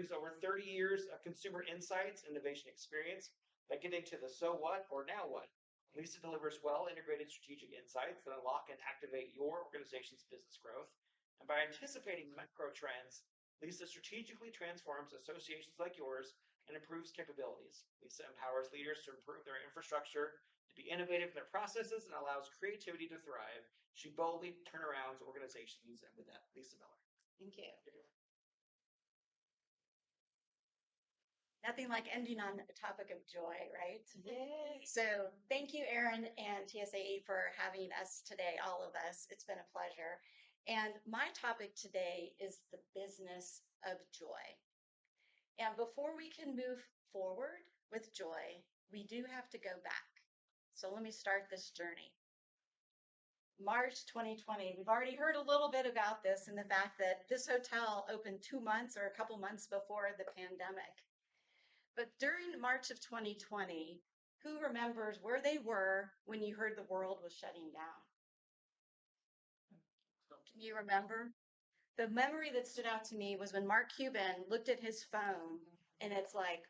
brings over 30 years of consumer insights and innovation experience by getting to the so what or now what. Lisa delivers well integrated strategic insights that unlock and activate your organization's business growth. And by anticipating macro trends, Lisa strategically transforms associations like yours and improves capabilities. Lisa empowers leaders to improve their infrastructure, to be innovative in their processes, and allows creativity to thrive. She boldly turnarounds organizations. And with that, Lisa Miller. Thank you. Nothing like ending on a topic of joy, right? Yay. So thank you, Erin and TSAE, for having us today, all of us. It's been a pleasure. And my topic today is the business of joy. And before we can move forward with joy, we do have to go back. So let me start this journey. March 2020, we've already heard a little bit about this and the fact that this hotel opened 2 months or a couple months before the pandemic. But during March of 2020, who remembers where they were when you heard the world was shutting down? Can you remember? The memory that stood out to me was when Mark Cuban looked at his phone and it's like,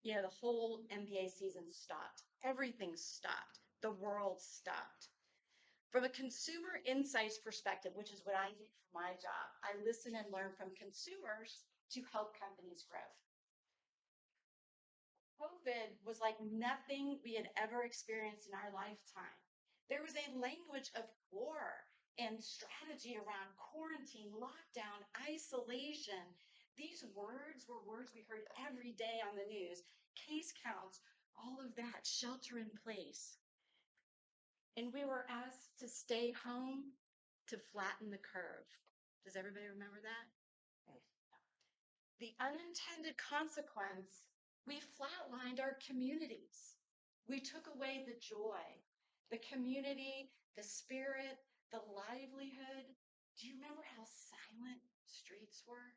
you know, the whole NBA season stopped. Everything stopped. The world stopped. From a consumer insights perspective, which is what I do for my job, I listen and learn from consumers to help companies grow. COVID was like nothing we had ever experienced in our lifetime. There was a language of war and strategy around quarantine, lockdown, isolation. These words were words we heard every day on the news. Case counts, all of that, shelter in place. And we were asked to stay home to flatten the curve. Does everybody remember that? The unintended consequence, we flatlined our communities. We took away the joy, the community, the spirit, the livelihood. Do you remember how silent streets were?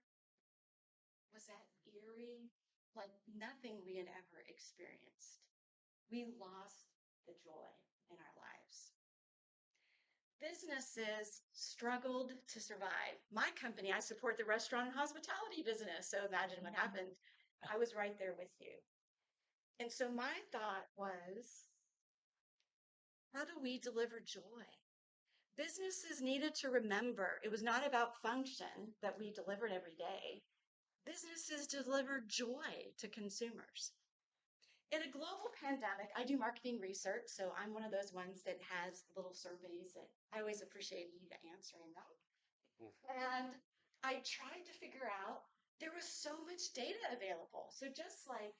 Was that eerie? Like nothing we had ever experienced. We lost the joy in our lives. Businesses struggled to survive. My company, I support the restaurant and hospitality business. So imagine what happened. I was right there with you. And so my thought was, how do we deliver joy? Businesses needed to remember it was not about function that we delivered every day. Businesses deliver joy to consumers. In a global pandemic, I do marketing research, so I'm one of those ones that has little surveys that I always appreciate you answering them. And I tried to figure out, there was so much data available. So just like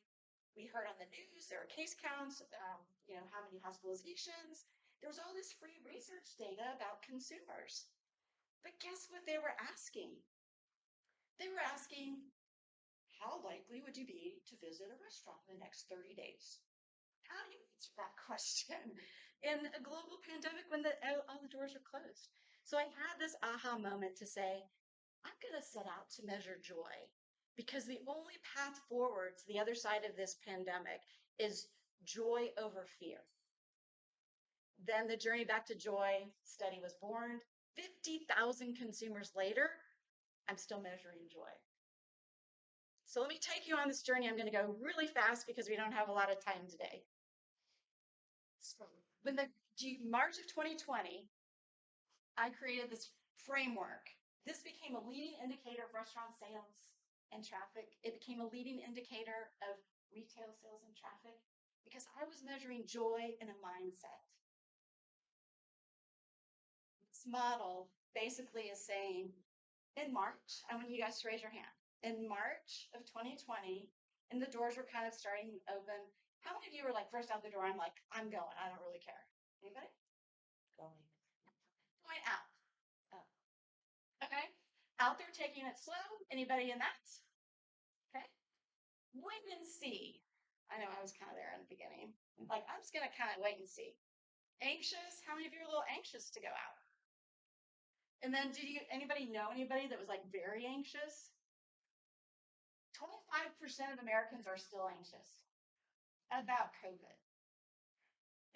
we heard on the news, there are case counts, how many hospitalizations. There was all this free research data about consumers. But guess what they were asking? They were asking, how likely would you be to visit a restaurant in the next 30 days? How do you answer that question in a global pandemic when all the doors are closed? So I had this aha moment to say, I'm going to set out to measure joy because the only path forward to the other side of this pandemic is joy over fear. Then the Journey Back to Joy study was born. 50,000 consumers later, I'm still measuring joy. So let me take you on this journey. I'm going to go really fast because we don't have a lot of time today. So when March of 2020, I created this framework. This became a leading indicator of restaurant sales and traffic. It became a leading indicator of retail sales and traffic because I was measuring joy in a mindset. This model basically is saying, in March, I want you guys to raise your hand. In March of 2020, and the doors were kind of starting to open, how many of you were like, first out the door, I'm like, I'm going, I don't really care. Anybody? Going out. Oh. Okay. Out there taking it slow. Anybody in that? Okay. Wait and see. I know I was kind of there in the beginning. Like, I'm just going to kind of wait and see. Anxious? How many of you are a little anxious to go out? And then anybody know anybody that was like very anxious? 25% of Americans are still anxious about COVID.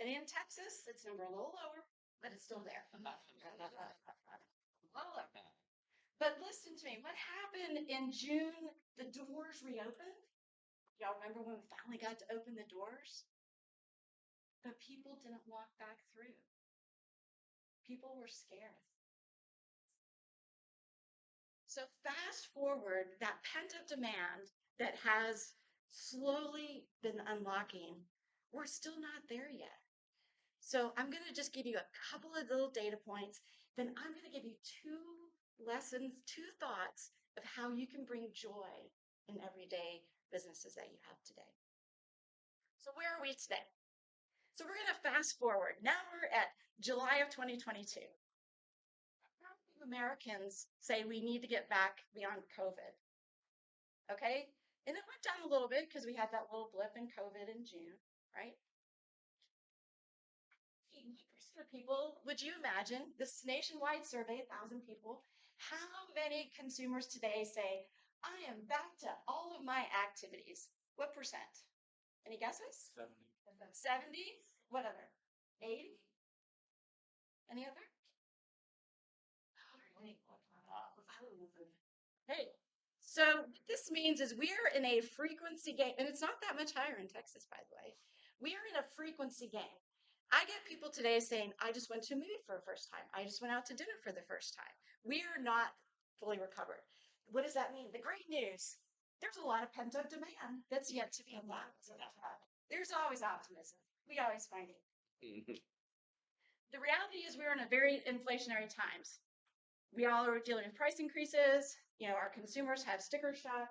And in Texas, it's number a little lower, but it's still there. But listen to me, what happened in June The doors reopened. Y'all remember when we finally got to open the doors? But people didn't walk back through. People were scared. So fast forward, that pent-up demand that has slowly been unlocking, we're still not there yet. So I'm going to just give you a couple of little data points. Then I'm going to give you two lessons, two thoughts of how you can bring joy in everyday businesses that you have today. So where are we today? So we're going to fast forward. Now we're at July of 2022. Americans say we need to get back beyond COVID. Okay? And it went down a little bit because we had that little blip in COVID in June, right? 80% of people, would you imagine, this nationwide survey, 1,000 people, how many consumers today say, I am back to all of my activities? What percent? Any guesses? 70? What other? 80? Any other? Hey, so what this means is we are in a frequency game, and it's not that much higher in Texas, by the way. We are in a frequency game. I get people today saying, I just went to a movie for the first time. I just went out to dinner for the first time. We are not fully recovered. What does that mean? The great news, there's a lot of pent-up demand that's yet to be unlocked. There's always optimism. We always find it. The reality is we're in a very inflationary times. We all are dealing with price increases. You know, our consumers have sticker shock.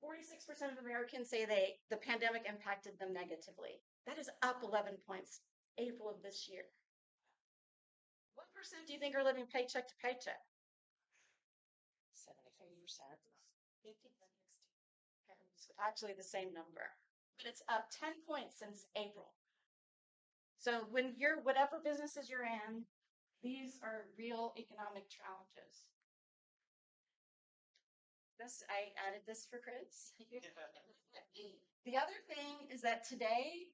46% of Americans say the pandemic impacted them negatively. That is up 11 points April of this year. What percent do you think are living paycheck to paycheck? 73%. 50%. It's actually the same number, but it's up 10 points since April. So when you're, whatever businesses you're in, these are real economic challenges. I added this for Chris. The other thing is that today,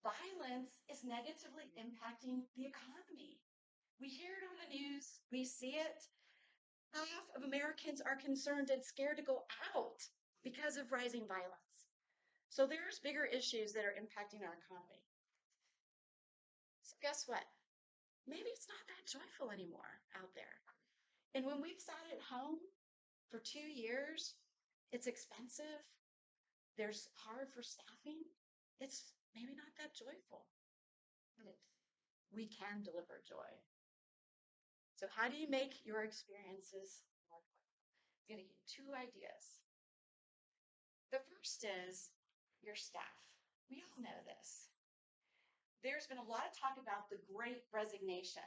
violence is negatively impacting the economy. We hear it on the news, we see it. Half of Americans are concerned and scared to go out because of rising violence. So there's bigger issues that are impacting our economy. So guess what? Maybe it's not that joyful anymore out there. And when we've sat at home for 2 years, it's expensive. There's hard for staffing. It's maybe not that joyful. But we can deliver joy. So how do you make your experiences more joyful? I'm going to give you two ideas. The first is your staff. We all know this. There's been a lot of talk about the great resignation.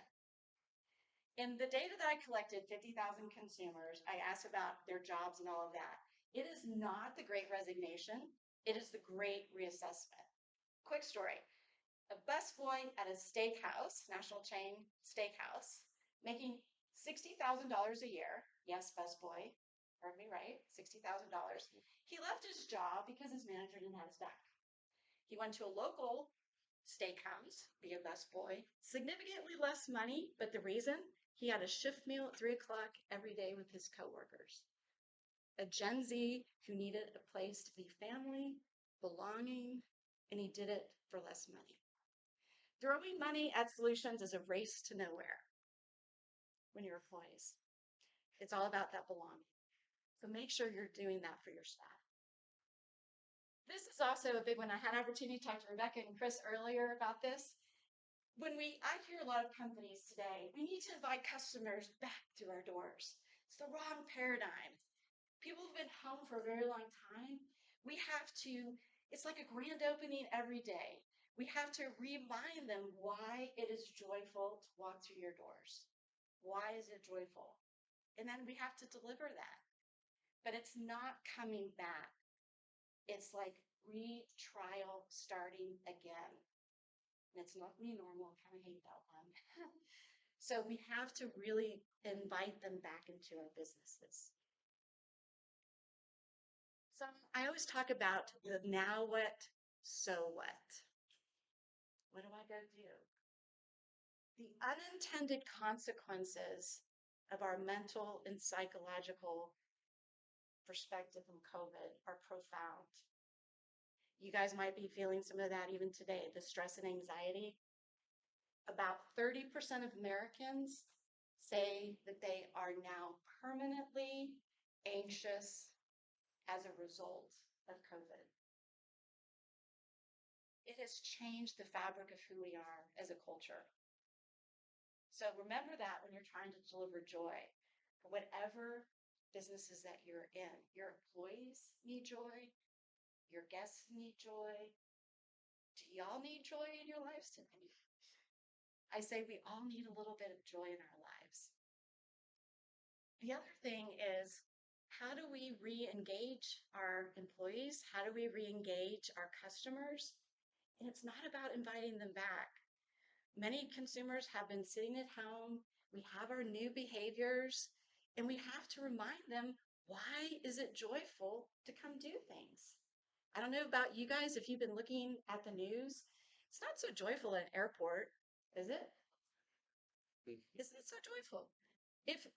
In the data that I collected, 50,000 consumers, I asked about their jobs and all of that. It is not the great resignation. It is the great reassessment. Quick story. A busboy at a steakhouse, national chain steakhouse, making $60,000 a year. Yes, busboy, heard me right, $60,000. He left his job because his manager didn't have his back. He went to a local steakhouse, be a busboy, significantly less money, but the reason, he had a shift meal at 3 o'clock every day with his coworkers. A Gen Z who needed a place to be family, belonging, and he did it for less money. Throwing money at solutions is a race to nowhere when you're employees. It's all about that belonging. So make sure you're doing that for your staff. This is also a big one. I had an opportunity to talk to Rebecca and Chris earlier about this. I hear a lot of companies today, we need to invite customers back to our doors. It's the wrong paradigm. People have been home for a very long time. We have to, it's like a grand opening every day. We have to remind them why it is joyful to walk through your doors. Why is it joyful? And then we have to deliver that. But it's not coming back. It's like retrial starting again. And it's not new normal. I kind of hate that one. So we have to really invite them back into our businesses. So I always talk about the now what, so what. What do I go do? The unintended consequences of our mental and psychological perspective from COVID are profound. You guys might be feeling some of that even today, the stress and anxiety. About 30% of Americans say that they are now permanently anxious as a result of COVID. It has changed the fabric of who we are as a culture. So remember that when you're trying to deliver joy, whatever businesses that you're in, your employees need joy, your guests need joy. Do y'all need joy in your lives today? I say we all need a little bit of joy in our lives. The other thing is, how do we re-engage our employees? How do we re-engage our customers? And it's not about inviting them back. Many consumers have been sitting at home. We have our new behaviors, and we have to remind them, why is it joyful to come do things? I don't know about you guys, if you've been looking at the news, it's not so joyful at an airport, is it? Is it so joyful? If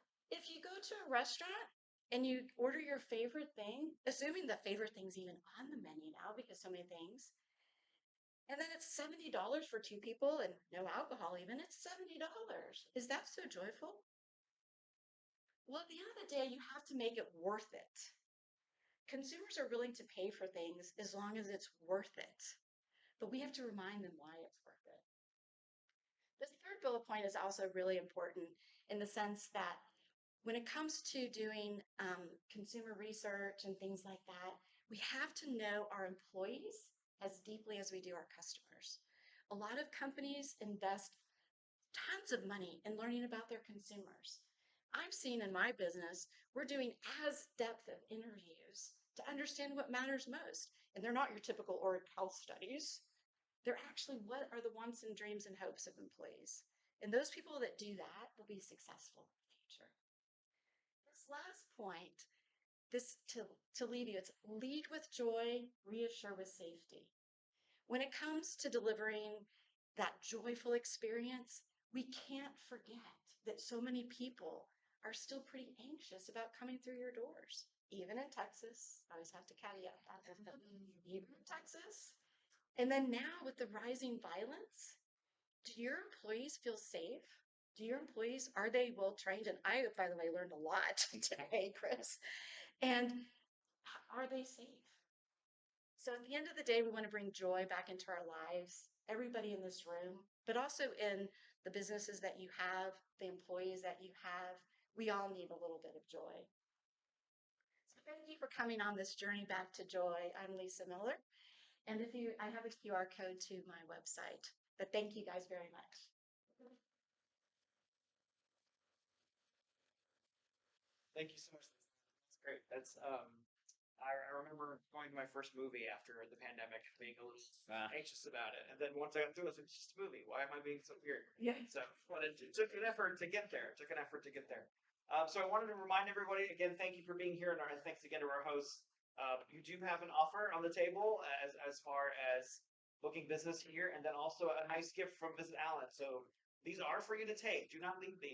you go to a restaurant and you order your favorite thing, assuming the favorite thing's even on the menu now because so many things, and then it's $70 for two people and no alcohol even, it's $70. Is that so joyful? Well, at the end of the day, you have to make it worth it. Consumers are willing to pay for things as long as it's worth it. But we have to remind them why it's worth it. This third bullet point is also really important in the sense that when it comes to doing consumer research and things like that, we have to know our employees as deeply as we do our customers. A lot of companies invest tons of money in learning about their consumers. I've seen in my business, we're doing as depth of interviews to understand what matters most. And they're not your typical org health studies. They're actually what are the wants and dreams and hopes of employees. And those people that do that will be successful in the future. This last point, this to leave you, it's lead with joy, reassure with safety. When it comes to delivering that joyful experience, we can't forget that so many people are still pretty anxious about coming through your doors, even in Texas. I always have to caveat that. Even in Texas. And then now with the rising violence, do your employees feel safe? Do your employees, are they well trained? And I, by the way, learned a lot today, Chris. And are they safe? So at the end of the day, we want to bring joy back into our lives, everybody in this room, but also in the businesses that you have, the employees that you have. We all need a little bit of joy. So thank you for coming on this journey back to joy. I'm Lisa Miller. And I have a QR code to my website. But thank you guys very much. Thank you so much. That's great. I remember going to my first movie after the pandemic, being a little anxious about it, and then once I got through it, it's just a movie. Why am I being so weird? Yeah. So, but it took an effort to get there. It took an effort to get there. So I wanted to remind everybody again. Thank you for being here, and thanks again to our hosts. You do have an offer on the table as far as booking business here, and then also a nice gift from Visit Allen. So these are for you to take. Do not leave these.